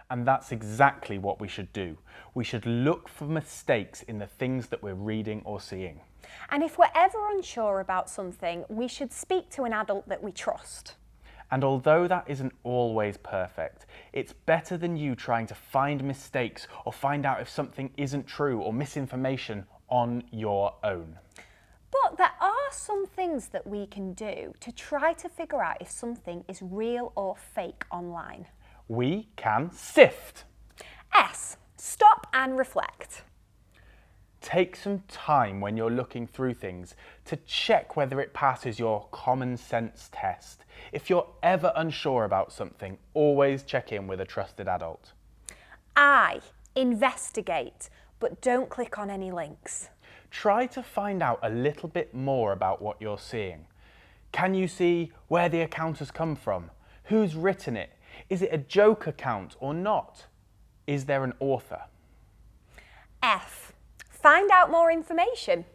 And that's exactly what we should do. We should look for mistakes in the things that we're reading or seeing. And if we're ever unsure about something, we should speak to an adult that we trust. And although that isn't always perfect, it's better than you trying to find mistakes or find out if something isn't true or misinformation on your own. But there are some things that we can do to try to figure out if something is real or fake online. We can SIFT. S. Stop and reflect. Take some time when you're looking through things to check whether it passes your common sense test. If you're ever unsure about something, always check in with a trusted adult. I. Investigate, but don't click on any links. Try to find out a little bit more about what you're seeing. Can you see where the account has come from? Who's written it? Is it a joke account or not? Is there an author? F. Find out more information.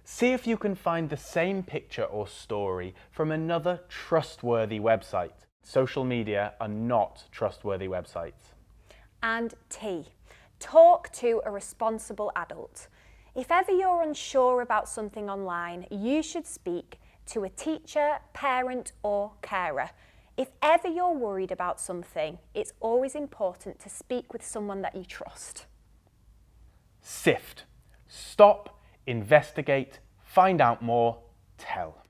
See if you can find the same picture or story from another trustworthy website. Social media are not trustworthy websites. And T. Talk to a responsible adult. If ever you're unsure about something online, you should speak to a teacher, parent or carer. If ever you're worried about something, it's always important to speak with someone that you trust. SIFT. Stop, investigate, find out more, tell.